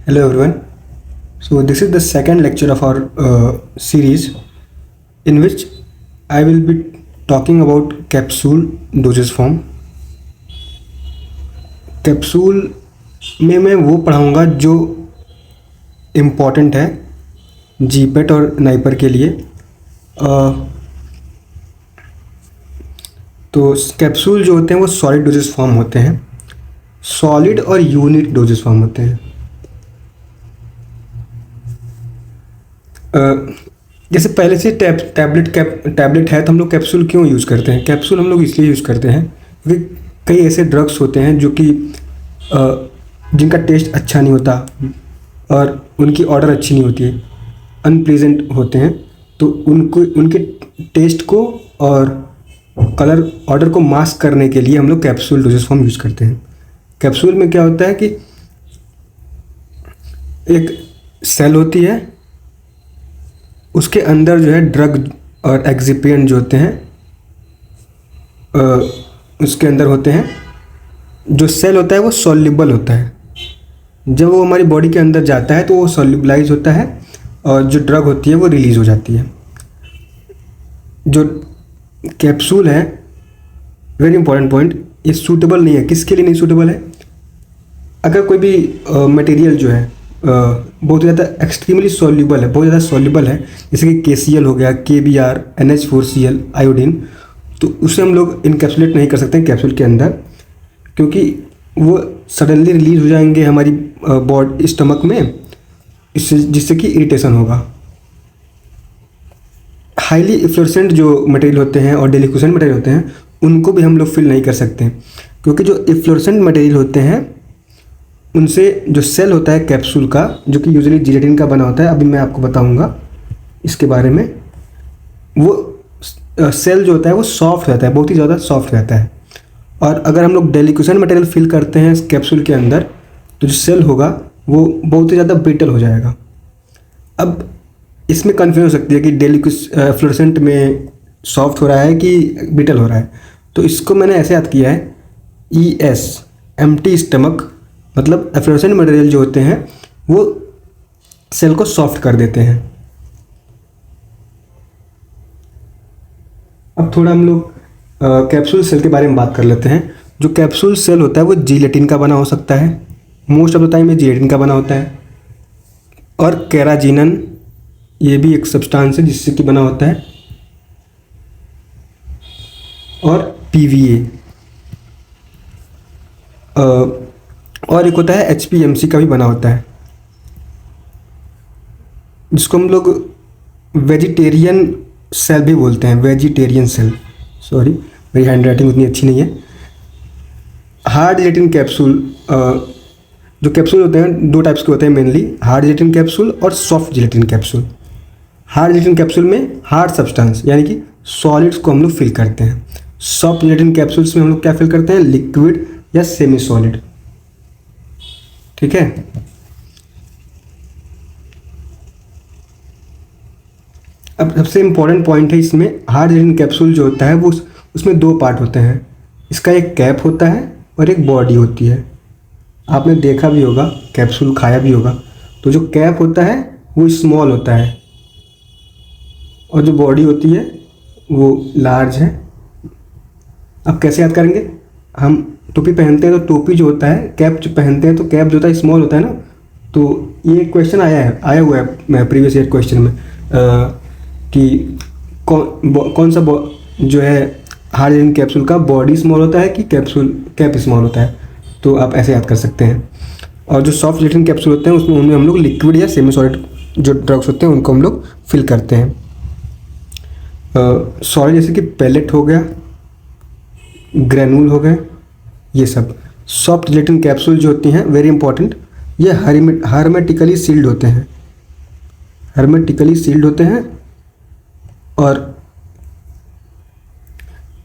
Hello everyone. So this is the second lecture of our series in which I will be talking about capsule dosage form. Capsule में मैं वो पढ़ाऊँगा जो important है GPAT और NIPER के लिए। तो कैप्सूल जो होते हैं वो सॉलिड डोजेस फॉर्म होते हैं, सॉलिड और यूनिट डोजेस फॉर्म होते हैं। जैसे पहले से टैबलेट है तो हम लोग कैप्सूल क्यों यूज़ करते हैं? कैप्सूल हम लोग इसलिए यूज़ करते हैं क्योंकि कई ऐसे ड्रग्स होते हैं जो कि जिनका टेस्ट अच्छा नहीं होता और उनकी ऑर्डर अच्छी नहीं होती है, अनप्लीजेंट होते हैं। तो उनके टेस्ट को और कलर ऑर्डर को मास्क करने के लिए हम लोग कैप्सूल डोजेस फॉर्म यूज़ करते हैं। कैप्सूल में क्या होता है कि एक सेल होती है, उसके अंदर जो है ड्रग और एक्सिपिएंट जो होते हैं उसके अंदर होते हैं। जो सेल होता है वो सॉल्युबल होता है, जब वो हमारी बॉडी के अंदर जाता है तो वो सॉल्युबलाइज होता है और जो ड्रग होती है वो रिलीज़ हो जाती है। जो कैप्सूल है, वेरी इंपॉर्टेंट पॉइंट, ये सूटेबल नहीं है। किसके लिए नहीं सूटेबल है? अगर कोई भी मटेरियल जो है बहुत ज़्यादा एक्सट्रीमली सॉल्युबल है, बहुत ज़्यादा सॉल्युबल है, जैसे कि KCl हो गया, KBr, NH4Cl, आयोडीन, तो उसे हम लोग इनकैप्सुलेट नहीं कर सकते हैं कैप्सूल के अंदर, क्योंकि वो सडनली रिलीज हो जाएंगे हमारी बॉडी स्टमक में, इससे जिससे कि इरिटेशन होगा। हाईली इफ्लोरेसेंट जो मटेरियल होते हैं और डेलिक्वेसेंट मटेरियल होते हैं उनको भी हम लोग फिल नहीं कर सकते, क्योंकि जो इफ्लोरेसेंट मटेरियल होते हैं उनसे जो सेल होता है कैप्सूल का, जो कि यूजुअली जिलेटिन का बना होता है, अभी मैं आपको बताऊंगा इसके बारे में, वो सेल जो होता है वो सॉफ्ट रहता है, बहुत ही ज़्यादा सॉफ्ट रहता है। और अगर हम लोग डेलिक्वेसेंट मटेरियल फिल करते हैं इस कैप्सूल के अंदर तो जो सेल होगा वो बहुत ही ज़्यादा ब्रिटल हो जाएगा। अब इसमें कन्फ्यूजन हो सकती है कि फ्लोरेसेंट में सॉफ्ट हो रहा है कि ब्रिटल हो रहा है, तो इसको मैंने ऐसे याद किया है, ES एम्प्टी स्टमक, मतलब एफ्लोरेसेंट मटेरियल जो होते हैं वो सेल को सॉफ्ट कर देते हैं। अब थोड़ा हम लोग कैप्सूल सेल के बारे में बात कर लेते हैं। जो कैप्सूल सेल होता है वो जिलेटिन का बना हो सकता है, मोस्ट ऑफ द टाइम ये जिलेटिन का बना होता है, और कैराजिनन ये भी एक सब्सटेंस है जिससे कि बना होता है, और PVA, और एक होता है HPMC का भी बना होता है, जिसको हम लोग वेजिटेरियन सेल भी बोलते हैं, वेजिटेरियन सेल। सॉरी, मेरी हैंड राइटिंग उतनी अच्छी नहीं है। हार्ड जिलेटिन कैप्सूल, जो कैप्सूल होते हैं दो टाइप्स के होते हैं मेनली, हार्ड जिलेटिन कैप्सूल और soft gelatin capsule. Hard gelatin capsule में हार्ड सब्सटेंस यानी कि सॉलिड्स को हम लोग फिल करते हैं। सॉफ्ट जिलेटिन कैप्सूल्स में हम लोग क्या फिल करते हैं? लिक्विड या सेमी सॉलिड। ठीक है। अब सबसे इम्पोर्टेंट पॉइंट है इसमें, हार्ड जिलेटिन कैप्सूल जो होता है वो उसमें दो पार्ट होते हैं। इसका एक कैप होता है और एक बॉडी होती है। आपने देखा भी होगा, कैप्सूल खाया भी होगा। तो जो कैप होता है वो स्मॉल होता है और जो बॉडी होती है वो लार्ज है। अब कैसे याद करेंगे? हम टोपी पहनते हैं तो टोपी जो होता है, कैप जो पहनते हैं तो कैप जो होता है स्मॉल होता है ना। तो ये क्वेश्चन आया हुआ है प्रीवियस ईयर क्वेश्चन में कि कौन सा जो है हार्ड जिलेटिन कैप्सूल का बॉडी स्मॉल होता है कि कैप स्मॉल होता है। तो आप ऐसे याद कर सकते हैं। और जो सॉफ्ट जिलेटिन कैप्सूल होते हैं उनमें हम लोग लिक्विड या सेमी सॉलिड जो ड्रग्स होते हैं उनको हम लोग फिल करते हैं। सॉलिड जैसे कि पेलेट हो गया, ग्रेनुल हो गए, ये सब। सॉफ्ट जिलेटिन कैप्सूल जो होती हैं, वेरी इंपॉर्टेंट, ये हर्मेटिकली सील्ड होते हैं, हर्मेटिकली सील्ड होते हैं। और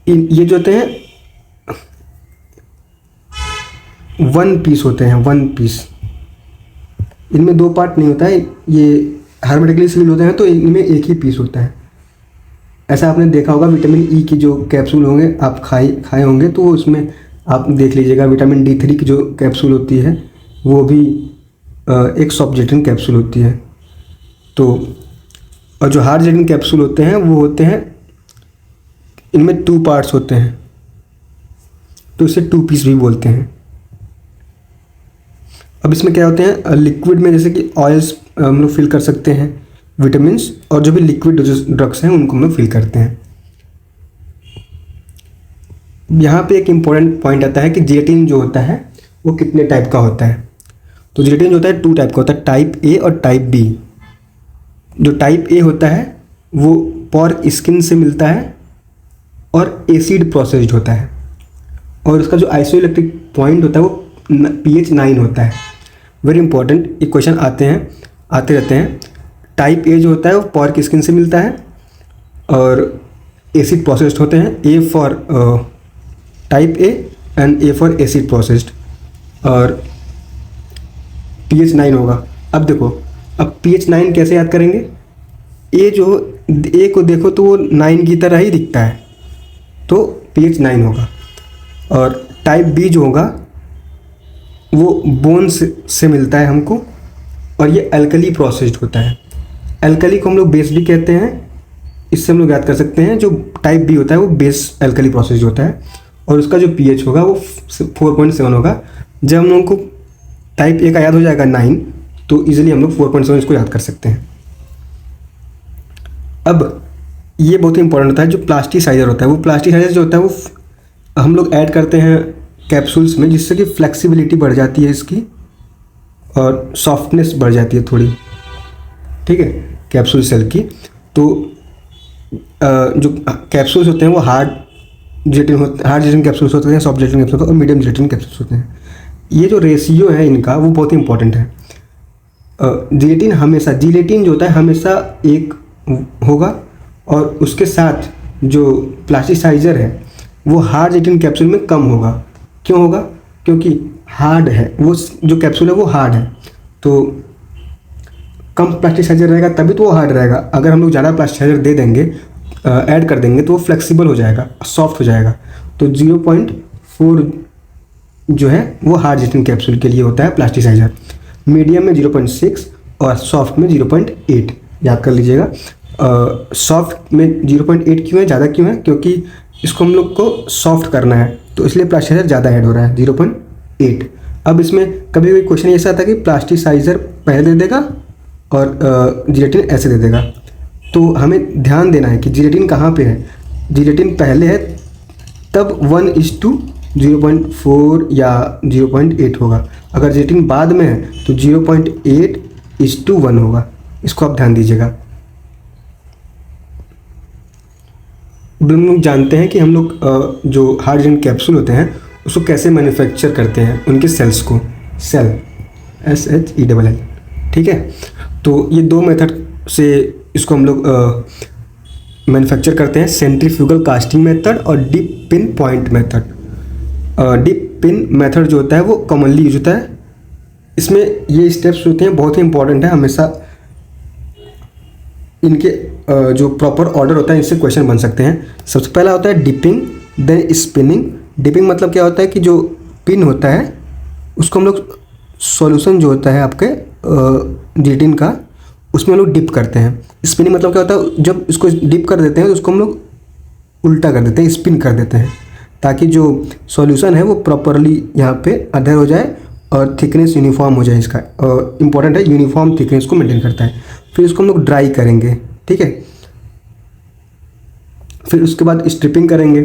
ये जो होते हैं वन पीस होते हैं, वन पीस। इनमें दो पार्ट नहीं होता है, ये हर्मेटिकली सील्ड होते हैं तो इनमें एक ही पीस होता है। ऐसा आपने देखा होगा, विटामिन E की जो कैप्सूल होंगे आप खाए होंगे, तो उसमें आप देख लीजिएगा, विटामिन D3 की जो कैप्सूल होती है वो भी एक सॉफ्ट जेलेटिन कैप्सूल होती है। तो और जो हार्ड जेलेटिन कैप्सूल होते हैं वो होते हैं, इनमें 2 पार्ट्स होते हैं, तो इसे 2 पीस भी बोलते हैं। अब इसमें क्या होते हैं, लिक्विड में जैसे कि ऑयल्स हम लोग फिल कर सकते हैं, विटामिन, और जो भी लिक्विड ड्रग्स हैं उनको हम लोग फिल करते हैं। यहाँ पे एक इम्पॉर्टेंट पॉइंट आता है कि जेलेटिन जो होता है वो कितने टाइप का होता है। तो जेलेटिन जो होता है 2 टाइप का होता है, टाइप ए और टाइप बी। जो टाइप ए होता है वो पोर्क स्किन से मिलता है और एसिड प्रोसेस्ड होता है, और उसका जो आइसोइलेक्ट्रिक पॉइंट होता है वो pH 9 होता है। वेरी इंपॉर्टेंट, ये क्वेश्चन आते रहते हैं। टाइप ए जो होता है वो पोर्क स्किन से मिलता है और एसिड प्रोसेस्ड होते हैं। A for type A and A for acid processed, और pH 9 होगा। अब देखो, अब pH 9 कैसे याद करेंगे? ए को देखो तो वो 9 की तरह ही दिखता है, तो pH 9 होगा। और टाइप बी जो होगा वो बोन से मिलता है हमको, और ये अल्कली प्रोसेस्ड होता है। अल्कली को हम लोग बेस भी कहते हैं, इससे हम लोग याद कर सकते हैं। जो टाइप बी होता है वो बेस अल्कली प्रोसेस्ड होता है, और उसका जो pH होगा वो 4.7 होगा। जब हम लोगों को टाइप ए का याद हो जाएगा 9, तो इजीली हम लोग 4.7 इसको याद कर सकते हैं। अब ये बहुत ही इंपॉर्टेंट होता है, जो प्लास्टिसाइजर होता है, वो प्लास्टिसाइजर जो होता है वो हम लोग ऐड करते हैं कैप्सूल्स में, जिससे कि फ्लेक्सिबिलिटी बढ़ जाती है इसकी और सॉफ्टनेस बढ़ जाती है थोड़ी, ठीक है, कैप्सूल सेल की। तो जो कैप्सूल्स होते हैं वो हार्ड जेलेटिन कैप्सूल्स होते हैं, सॉफ्ट जेलेटिन कैप्सूल्स और मीडियम जेलेटिन कैप्सूल्स होते हैं। ये जो रेशियो है इनका वो बहुत ही इंपॉर्टेंट है। जिलेटिन जो होता है हमेशा एक होगा, और उसके साथ जो प्लास्टिसाइजर है वो हार्ड जेलेटिन कैप्सूल में कम होगा। क्यों होगा? क्योंकि हार्ड है वो, जो कैप्सूल है वो हार्ड है, तो कम प्लास्टिसाइजर रहेगा तभी तो वो हार्ड रहेगा। अगर हम लोग ज़्यादा प्लास्टिसाइजर दे देंगे, ऐड कर देंगे, तो वो फ्लेक्सिबल हो जाएगा, सॉफ्ट हो जाएगा। तो 0.4 जो है वो हार्ड जेलेटिन कैप्सूल के लिए होता है प्लास्टिसाइजर, मीडियम में 0.6 और सॉफ्ट में 0.8, याद कर लीजिएगा। सॉफ्ट में 0.8 क्यों है, ज़्यादा क्यों है? क्योंकि इसको हम लोग को सॉफ्ट करना है, तो इसलिए प्लास्टिसाइजर ज़्यादा ऐड हो रहा है, 0.8। अब इसमें कभी कभी क्वेश्चन ऐसा आता है कि प्लास्टिसाइजर पहले दे देगा और जेलेटिन ऐसे दे देगा, तो हमें ध्यान देना है कि जेलेटिन कहाँ पे है। जेलेटिन पहले है तब 1:0.4 या 0.8 होगा, अगर जेलेटिन बाद में है तो 0.8:1 होगा। इसको आप ध्यान दीजिएगा। हम लोग जानते हैं कि हम लोग जो हार्ड जेलेटिन कैप्सूल होते हैं उसको कैसे मैन्युफैक्चर करते हैं, उनके सेल्स को, सेल SHELL, ठीक है। तो ये 2 मेथड से इसको हम लोग मैन्युफैक्चर करते हैं, सेंट्रीफ्यूगल कास्टिंग मेथड और deep pin point method. Deep pin method जो होता है वो कॉमनली यूज होता है। इसमें ये स्टेप्स होते हैं बहुत ही इंपॉर्टेंट है, हमेशा इनके जो प्रॉपर ऑर्डर होता है इससे क्वेश्चन बन सकते हैं। सबसे पहला होता है डिपिंग, देन स्पिनिंग। डिपिंग मतलब क्या होता है कि जो पिन होता है उसको हम लोग सॉल्यूशन जो होता है आपके जेलेटिन का, उसमें हम लोग डिप करते हैं। स्पिनिंग मतलब क्या होता है, जब इसको डिप कर देते हैं तो उसको हम लोग उल्टा कर देते हैं, स्पिन कर देते हैं, ताकि जो सॉल्यूशन है वो प्रॉपरली यहाँ पे अधर हो जाए और थिकनेस यूनिफॉर्म हो जाए। इसका इंपॉर्टेंट है, यूनिफॉर्म थिकनेस को मेंटेन करता है। फिर इसको हम लोग ड्राई करेंगे, ठीक है। फिर उसके बाद स्ट्रिपिंग करेंगे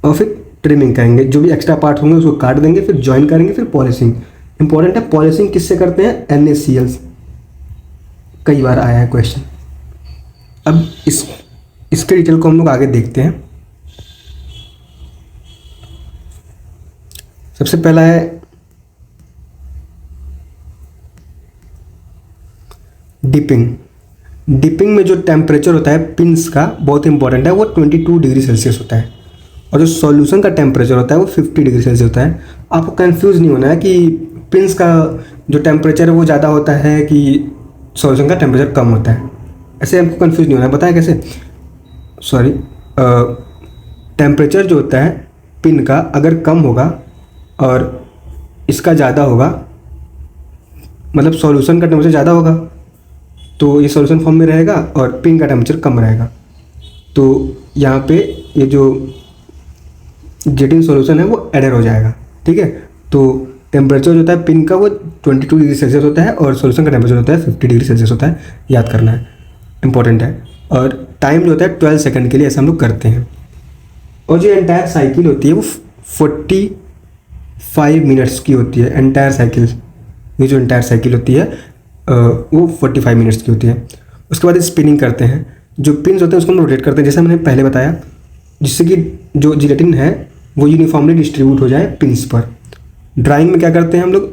और फिर ट्रिमिंग करेंगे। जो भी एक्स्ट्रा पार्ट होंगे उसको काट देंगे, फिर जॉइन करेंगे, फिर पॉलिशिंग। इंपॉर्टेंट है, पॉलिशिंग किससे करते हैं? NaCl, कई बार आया है क्वेश्चन। अब इसके डिटेल को हम लोग आगे देखते हैं। सबसे पहला है डिपिंग। डिपिंग में जो टेम्परेचर होता है पिंस का बहुत इंपॉर्टेंट है, वो 22 डिग्री सेल्सियस होता है, और जो सॉल्यूशन का टेम्परेचर होता है वो 50 डिग्री सेल्सियस होता है। आपको कंफ्यूज नहीं होना है कि पिंस का जो टेम्परेचर है वो ज़्यादा होता है कि सॉल्यूशन का टेम्परेचर कम होता है, ऐसे हमको कंफ्यूज नहीं होना है। बताएं कैसे? टेम्परेचर जो होता है पिन का अगर कम होगा और इसका ज़्यादा होगा मतलब सॉल्यूशन का टेम्परेचर ज़्यादा होगा तो ये सॉल्यूशन फॉर्म में रहेगा और पिन का टेम्परेचर कम रहेगा। तो यहाँ पे ये जो जेटिन सॉल्यूशन है वो एडर हो जाएगा। ठीक है, तो टेम्परेचर जो होता है पिन का वो 22 डिग्री सेल्सियस होता है और सॉल्यूशन का टेम्परेचर होता है 50 डिग्री सेल्सियस होता है, याद करना है, इंपॉर्टेंट है। और टाइम जो होता है 12 सेकंड के लिए ऐसा हम लोग करते हैं। और जो एंटायर साइकिल होती है वो 45 मिनट्स की होती है। एंटायर साइकिल, ये जो एंटायर साइकिल होती है वो 45 मिनट्स की होती है। उसके बाद स्पिनिंग करते हैं, जो पिन्स होते हैं उसको हम रोटेट करते हैं जैसा मैंने पहले बताया, जिससे कि जो जिलेटिन है वो यूनिफॉर्मली डिस्ट्रीब्यूट हो जाए पिन्स पर। ड्राइंग में क्या करते हैं हम लोग,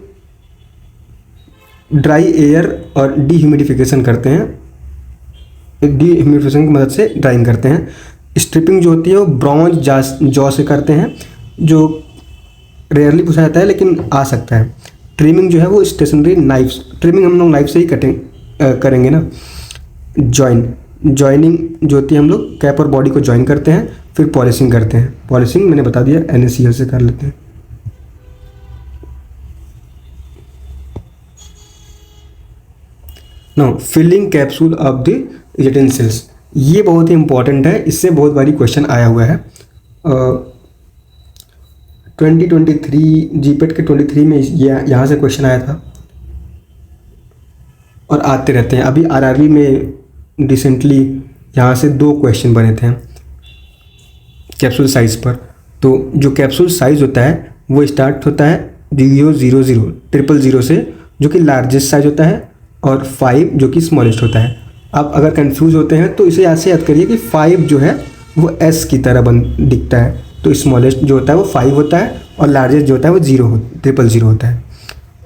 ड्राई एयर और डीह्यूमिडिफिकेशन करते हैं, डीह्यूमिडिफिकेशन की मदद से ड्राइंग करते हैं। स्ट्रिपिंग जो होती है वो ब्रॉन्ज जॉ से करते हैं, जो रेयरली पूछा जाता है लेकिन आ सकता है। ट्रिमिंग जो है वो स्टेशनरी नाइफ्स, ट्रिमिंग हम लोग नाइफ से ही करेंगे ना। जॉइनिंग जो होती है हम लोग कैप और बॉडी को जॉइन करते हैं, फिर पॉलिशिंग करते हैं। पॉलिशिंग मैंने बता दिया NaCl से कर लेते हैं। No filling capsule of the gelatin cells, ये बहुत ही इंपॉर्टेंट है, इससे बहुत बारी क्वेश्चन आया हुआ है। 2023 जीपेट के 23 में यहाँ से क्वेश्चन आया था और आते रहते हैं। अभी RRB में रिसेंटली यहाँ से 2 क्वेश्चन बने थे कैप्सूल साइज़ पर। तो जो कैप्सूल साइज़ होता है वो स्टार्ट होता है 000 से, जो कि लार्जेस्ट साइज होता है, और 5 जो कि स्मॉलेस्ट होता है। आप अगर कंफ्यूज होते हैं तो इसे ऐसे याद करिए कि 5 जो है वो S की तरह दिखता है, तो स्मॉलेस्ट जो होता है वो 5 होता है और लार्जेस्ट जो होता है वो 000 होता है।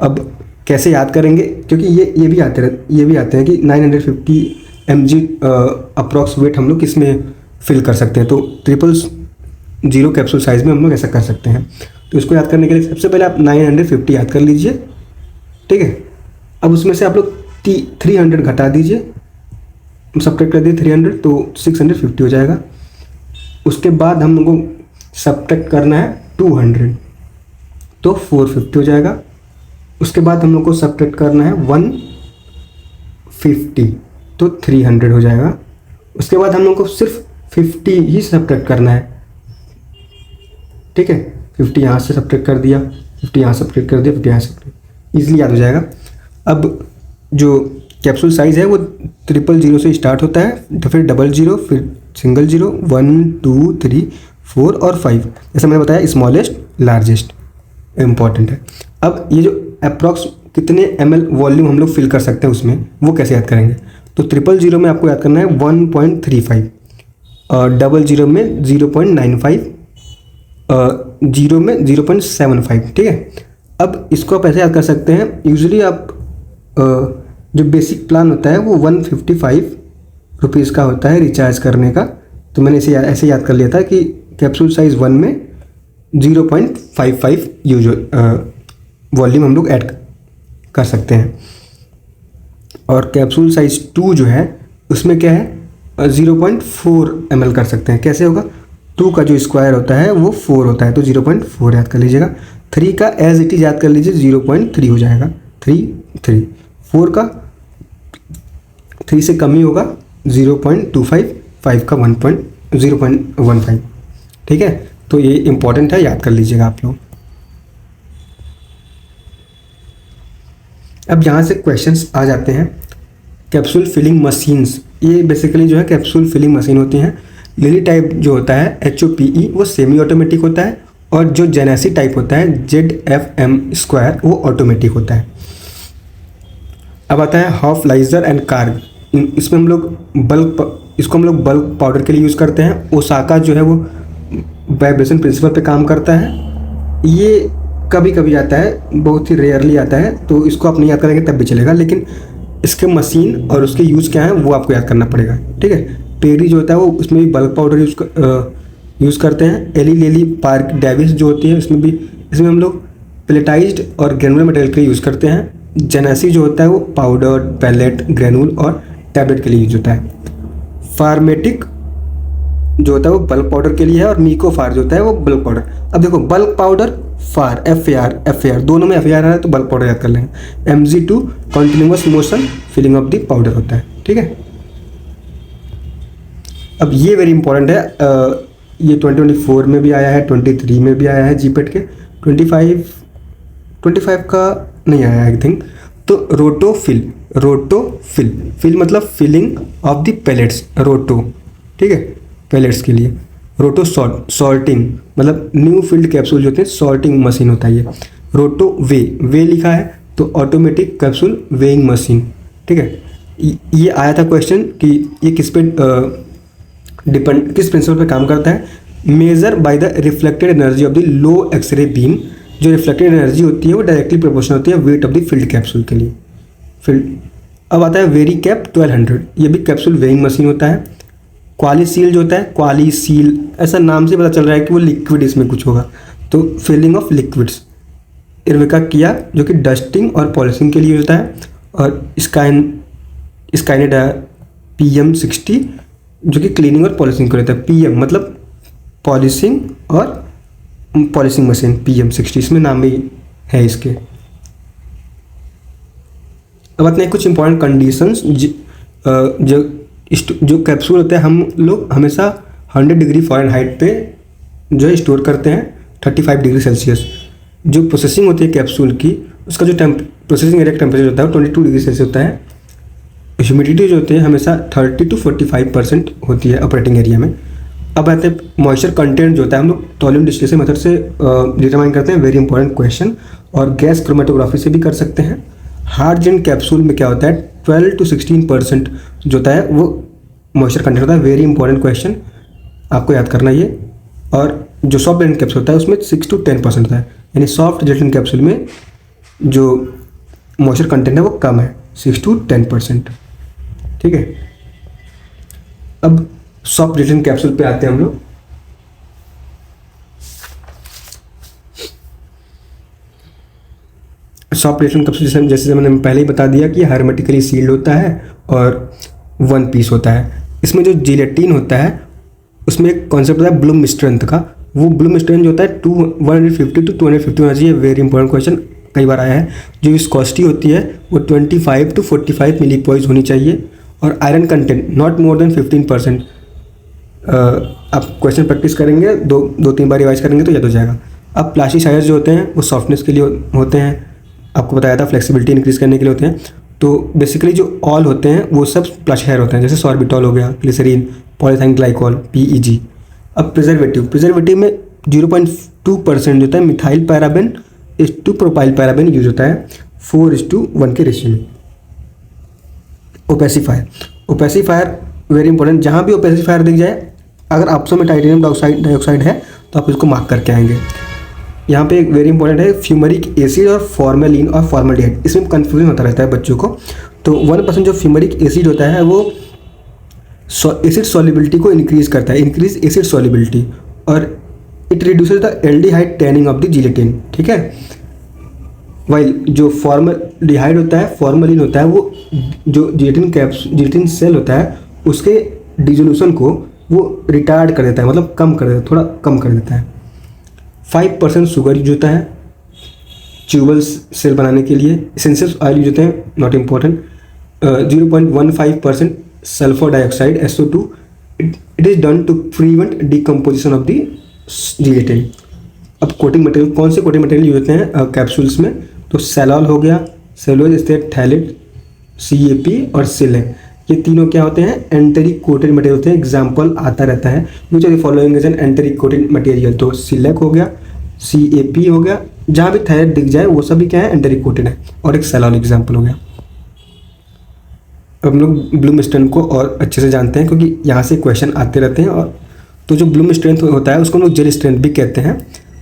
अब कैसे याद करेंगे, क्योंकि ये भी आते हैं कि 950 mg अप्रॉक्स वेट हम लोग किसमें फिल कर सकते हैं, तो 000 कैप्सूल साइज़ में हम लोग ऐसा कर सकते हैं। तो इसको याद करने के लिए सबसे पहले आप 950 याद कर लीजिए। ठीक है, अब उसमें से आप लोग 300 घटा दीजिए, सब्ट्रैक्ट कर दिए 300 तो 650 हो जाएगा। उसके बाद हम लोग को सब्ट्रैक्ट करना है 200 तो 450 हो जाएगा। उसके बाद हम लोग को सब्ट्रैक्ट करना है 150 तो 300 हो जाएगा। उसके बाद हम लोग को सिर्फ 50 ही सब्ट्रैक्ट करना है। ठीक है, 50 यहाँ से सब्ट्रैक्ट कर दिया, 50 यहाँ सब्ट्रैक्ट कर दिया, 50 यहाँ सब्ट्रैक्ट, ईजिली याद हो जाएगा। अब जो कैप्सूल साइज़ है वो 000 से स्टार्ट होता है, तो फिर 00, फिर सिंगल 0, 1 2 3 4 और 5, जैसा मैंने बताया स्मॉलेस्ट लार्जेस्ट इम्पॉर्टेंट है। अब ये जो अप्रॉक्स कितने ml वॉल्यूम हम लोग फिल कर सकते हैं उसमें, वो कैसे याद करेंगे, तो 000 में आपको याद करना है 1.35 और 00 में 0.95, 0 में 0.75। ठीक है, अब इसको आप ऐसे याद कर सकते हैं, यूजुअली आप जो बेसिक प्लान होता है वो 155 रुपीज़ का होता है रिचार्ज करने का, तो मैंने इसे ऐसे याद कर लिया था कि कैप्सूल साइज़ 1 में 0.55 वॉल्यूम हम लोग ऐड कर सकते हैं। और कैप्सूल साइज़ 2 जो है उसमें क्या है 0.4 ml कर सकते हैं। कैसे होगा, 2 का जो स्क्वायर होता है वो 4 होता है, तो 0.4 याद कर लीजिएगा। 3 का एज इट इज याद कर लीजिए, 0.3 हो जाएगा, 3 4 का 3 से कम ही होगा, 0.25, 5 का 0.15। ठीक है, तो ये इंपॉर्टेंट है, याद कर लीजिएगा आप लोग। अब यहाँ से क्वेश्चंस आ जाते हैं। कैप्सूल फिलिंग मशीन्स, ये बेसिकली जो है कैप्सूल फिलिंग मशीन होती हैं। लिली टाइप जो होता है HOPE वो सेमी ऑटोमेटिक होता है, और जो जेनेसी टाइप होता है ZFM² वो ऑटोमेटिक होता है। अब आता है हॉफलाइजर एंड कार्ग, इसमें हम लोग इसको हम लोग बल्क पाउडर के लिए यूज़ करते हैं। ओसाका जो है वो वाइब्रेशन प्रिंसिपल पे काम करता है, ये कभी कभी आता है, बहुत ही रेयरली आता है, तो इसको आप नहीं याद करेंगे तब भी चलेगा, लेकिन इसके मशीन और उसके यूज़ क्या है वो आपको याद करना पड़ेगा। ठीक है, पेरी जो होता है वो उसमें भी बल्क पाउडर यूज़ करते हैं। एली लेली पार्क डेविस जो होती है इसमें हम लोग पेलेटाइज्ड और ग्रेनुलर मटेरियल के लिए यूज़ करते हैं। जेनेसी जो होता है वो पाउडर, पैलेट, ग्रेनुल और टैबलेट के लिए यूज होता है। फार्मेटिक जो होता है वो बल्क पाउडर के लिए है, और मीकोफार जो होता है वो बल्क पाउडर। अब देखो बल्क पाउडर फार, FAR दोनों में FAR है तो बल्क पाउडर याद कर लेंगे। Mg2 continuous motion filling of the powder होता है, ठीक है। अब ये वेरी इंपॉर्टेंट है, ये 2024 में भी आया है, 23 में भी आया है जीपेट के, 25 का नहीं आया आई थिंक। तो रोटोफिल, फिल मतलब फिलिंग ऑफ द पैलेट्स, रोटो, ठीक है, पैलेट्स के लिए। रोटो सॉर्टिंग मतलब न्यू फिल्ड कैप्सूल जो होते हैं, सॉर्टिंग मशीन होता है ये। रोटो वे लिखा है तो ऑटोमेटिक कैप्सूल वेइंग मशीन, ठीक है। ये आया था क्वेश्चन कि ये किस प्रिंसिपल पे काम करता है। Measure by the reflected energy of the low X ray beam, जो रिफ्लेक्टेड एनर्जी होती है वो डायरेक्टली प्रोपोर्शनल होती है weight of the filled capsule के लिए। फील्ड अब आता है वेरी कैप 1200, ये भी कैप्सूल वेइंग मशीन होता है। क्वालीसील जो होता है, क्वालीसील ऐसा नाम से पता चल रहा है कि वो लिक्विड इसमें कुछ होगा, तो फिलिंग ऑफ लिक्विड्स। इर्विका किया जो कि डस्टिंग और पॉलिशिंग के लिए होता है, और स्काइनेट PM60 जो कि क्लीनिंग और पॉलिशिंग के लिए होता है। PM मतलब पॉलिशिंग और पॉलिशिंग मशीन, PM60 इसमें नाम भी है इसके। अब आते हैं कुछ इंपॉर्टेंट कंडीशंस जो कैप्सूल होते हैं हम लोग हमेशा 100 डिग्री फ़ारेनहाइट पे जो है स्टोर करते हैं, 35 डिग्री सेल्सियस। जो प्रोसेसिंग होती है कैप्सूल की, उसका जो प्रोसेसिंग एरिया का टेम्परेचर होता है वो 22 डिग्री सेल्सियस होता है। ह्यूमिडिटी जो होती है हमेशा 30 to 45% होती है ऑपरेटिंग एरिया में। अब आते हैं मॉइस्चर कंटेंट जो होता है, हम लोग टॉल्यूम डिस्टिलेशन मेथड से डिटरमाइन करते हैं, वेरी इंपॉर्टेंट क्वेश्चन, और गैस क्रोमेटोग्राफी से भी कर सकते हैं। हार्ड जेन कैप्सूल में क्या होता है, 12 to 16% जो होता है वो मॉइस्चर कंटेंट होता है, वेरी इंपॉर्टेंट क्वेश्चन, आपको याद करना ये। और जो सॉफ्ट जेलेटिन कैप्सूल होता है उसमें 6 to 10% होता है, यानी सॉफ्ट जेलेटिन कैप्सूल में जो मॉइस्चर कंटेंट है वो कम है, 6 to 10%, ठीक है। अब सॉफ्ट जेलेटिन कैप्सूल पे आते हैं हम लोग। सॉफ्ट जेलेटिन कैप्सूल जैसे मैंने पहले ही बता दिया कि हर्मेटिकली सील्ड होता है और 1 पीस होता है। इसमें जो जिलेटिन होता है उसमें एक कॉन्सेप्ट होता है ब्लूम स्ट्रेंथ का, वो ब्लूम स्ट्रेंथ जो होता है 150 to 250 होना चाहिए, वेरी इंपॉर्टेंट क्वेश्चन कई बार आया है। जो विस्कोसिटी होती है वो 25 to 45 मिलीपॉइज होनी चाहिए, और iron content not more than 15%। आप क्वेश्चन प्रैक्टिस करेंगे, दो तीन बार रिवाइज करेंगे तो याद हो जाएगा। अब प्लास्टिसाइजर्स जो होते हैं वो सॉफ्टनेस के लिए होते हैं, आपको बताया था फ्लेक्सिबिलिटी इंक्रीज करने के लिए होते हैं। तो बेसिकली जो ऑल होते हैं वो सब प्लास्टिसाइजर होते हैं, जैसे सॉर्बिटॉल हो गया, ग्लिसरीन, पॉलीथाइन ग्लाइकॉल, PEG। अब प्रिजर्वेटिव में 0.2% जो होता है methyl paraben to propyl paraben use होता है 4:1 के रेशियो में। ओपेसिफायर वेरी इंपॉर्टेंट, जहाँ भी ओपेसिफायर दिख जाए, अगर ऑप्शन में टाइटेनियम डाइऑक्साइड है तो आप इसको मार्क करके आएंगे। यहाँ पे एक वेरी इंपॉर्टेंट है फ्यूमरिक एसिड और फॉर्मेलिन और फॉर्मल्डिहाइड, इसमें कन्फ्यूजन होता रहता है बच्चों को। तो 1% जो फ्यूमरिक एसिड होता है वो एसिड सॉल्युबिलिटी को इंक्रीज करता है, इंक्रीज एसिड सॉल्युबिलिटी, और it reduces the aldehyde tanning of the gelatin, ठीक है। वाइल जो फॉर्मल्डिहाइड होता है, फॉर्मलिन होता है, वो जो जिलेटिन सेल होता है उसके डिसोल्यूशन को वो रिटार्ड कर देता है, मतलब कम कर देता है, थोड़ा कम कर देता है। 5% शुगर यूज होता है च्यूबल सेल बनाने के लिए। एसेंशियल ऑयल यूज होते हैं, not important. 0.15% sulphur dioxide SO2, it is done to prevent decomposition of the gelatin. अब कोटिंग मटेरियल, कौन से कोटिंग मटेरियल यूज होते हैं कैप्सूल्स में, तो सेलॉल हो गया, सेलुलोज एस्टर थैलेट, CAP और सिलेक, ये तीनों क्या होते हैं, एंटेरिक कोटेड मटेरियल होते हैं। एग्जाम्पल आता रहता है, which are the following is an enteric coated material, तो सिलेक हो गया, CAP हो गया, जहाँ भी थैलेट दिख जाए वो सभी क्या है, एंटेरिक कोटेड है, और एक सेलॉल एग्जाम्पल हो गया। अब हम लोग ब्लूम स्ट्रेंथ को और अच्छे से जानते हैं क्योंकि यहाँ से क्वेश्चन आते रहते हैं। और तो जो ब्लूम स्ट्रेंथ होता है उसको हम लोग जेल स्ट्रेंथ भी कहते हैं।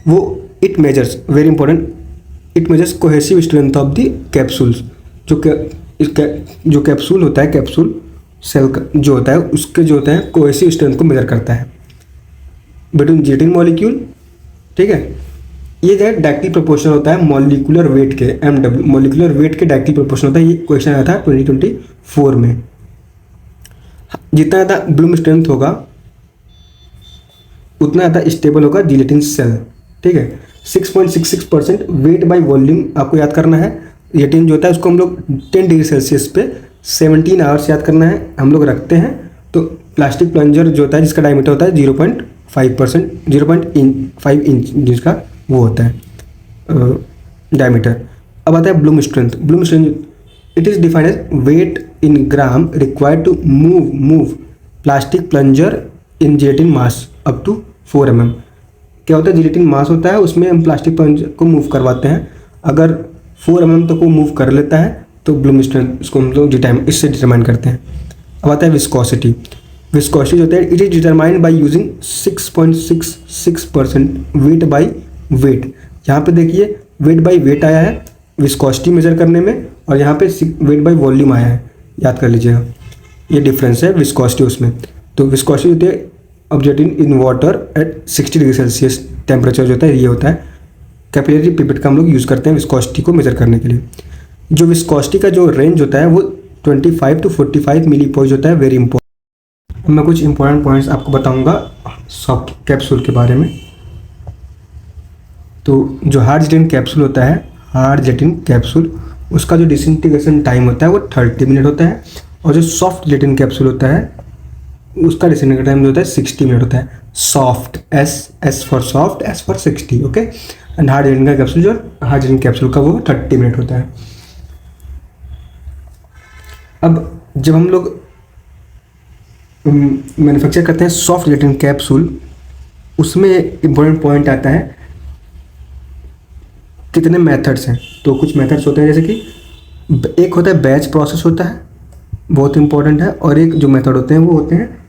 वो it measures, very important, it measures cohesive strength of the capsules. जो कैप्सूल होता है, कैप्सूल सेल का जो होता है उसके जो होता है कोहेसिव स्ट्रेंथ को मेजर करता है बिटवीन जिलेटिन मॉलिक्यूल, ठीक है। ये जो है डायरेक्टली प्रोपोर्शनल होता है मॉलिक्यूलर वेट के, MW मॉलिक्यूलर वेट के डायरेक्टली प्रोपोर्शनल होता है। ये क्वेश्चन आया था 2024 में। जितना ज़्यादा ब्लूम स्ट्रेंथ होगा उतना ज़्यादा स्टेबल होगा जिलेटिन सेल, ठीक है। 6.66% वेट बाय वॉल्यूम आपको याद करना है। जेटिन जो होता है उसको हम लोग 10 डिग्री सेल्सियस पे 17 आवर्स याद करना है, हम लोग रखते हैं। तो प्लास्टिक प्लंजर जो होता है जिसका डायमीटर होता है 0.5 इंच जिसका वो होता है डायमीटर। अब आता है bloom strength. Bloom strength it is defined as weight in gram required to move plastic plunger in gelatin mass up to 4 mm। क्या होता है, जेलेटिन मास होता है उसमें हम प्लास्टिक प्लंजर को मूव करवाते हैं, अगर 4 mm तक वो मूव कर लेता है तो ब्लूम स्ट्रेंथ इसको हम लोग इससे डिटरमाइन करते हैं। अब आता है विस्कोसिटी। विस्कोसिटी जो होता है it is determined by using 6.66% weight by weight. यहाँ पे देखिए वेट बाय वेट आया है विस्कोसिटी मेजर करने में, और यहाँ पे वेट बाय वॉल्यूम आया है, याद कर लीजिएगा ये डिफरेंस है विस्कोसिटी उसमें। तो विस्कोसिटी होती है of gelatin in water at 60 degree Celsius temperature जो होता है ये होता है। कैपिलरी पिपेट का हम लोग यूज़ करते हैं विस्कोसिटी को मेजर करने के लिए। जो विस्कोसिटी का जो रेंज होता है वो 25 to 45 मिली पॉइंट होता है, वेरी इंपॉर्टेंट। मैं कुछ इंपॉर्टेंट पॉइंट्स आपको बताऊंगा सॉफ्ट कैप्सूल के बारे में। तो जो हार्ड जेलेटिन कैप्सूल होता है, हार्ड जेलेटिन कैप्सूल उसका जो डिसइंटीग्रेशन टाइम होता है वो 30 मिनट होता है, और जो सॉफ्ट जेलेटिन कैप्सूल होता है उसका डिसइंटीग्रेशन टाइम जो होता है 60 मिनट होता है। Soft S for soft, S for 60, okay. And hard gelatin का कैप्सूल जो हार्ड जेलेटिन कैप्सूल का वो 30 मिनट होता है। अब जब हम लोग मैन्युफैक्चर करते हैं सॉफ्ट जेलेटिन कैप्सूल, उसमें इम्पोर्टेंट पॉइंट आता है कितने मेथड्स हैं। तो कुछ मेथड्स होते हैं जैसे कि एक होता है बैच प्रोसेस होता है, बहुत इंपॉर्टेंट है, और एक जो मेथड होते हैं वो होते हैं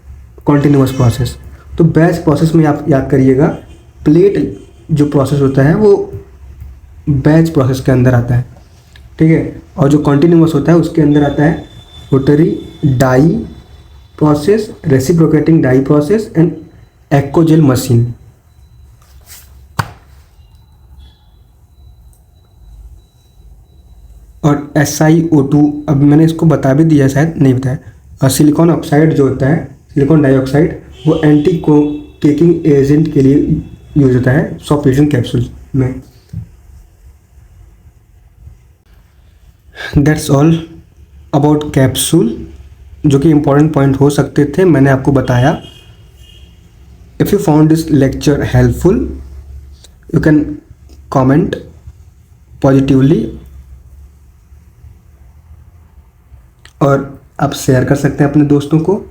कॉन्टिन्यूअस प्रोसेस। तो बैच प्रोसेस में आप याद करिएगा प्लेट जो प्रोसेस होता है वो बैच प्रोसेस के अंदर आता है, ठीक है। और जो कॉन्टिन्यूअस होता है उसके अंदर आता है rotary die process, reciprocating die process and ecogel machine. और SiO2 अब मैंने इसको बता भी दिया, शायद नहीं बताया। और सिलिकॉन ऑक्साइड जो होता है, सिलिकॉन डाइऑक्साइड, वो एंटी केकिंग एजेंट के लिए यूज होता है सॉफ्ट जेलेटिन कैप्सूल में। दैट्स ऑल अबाउट कैप्सूल, जो कि इम्पोर्टेंट पॉइंट हो सकते थे मैंने आपको बताया। If you found this lecture helpful you can comment positively, और आप शेयर कर सकते हैं अपने दोस्तों को।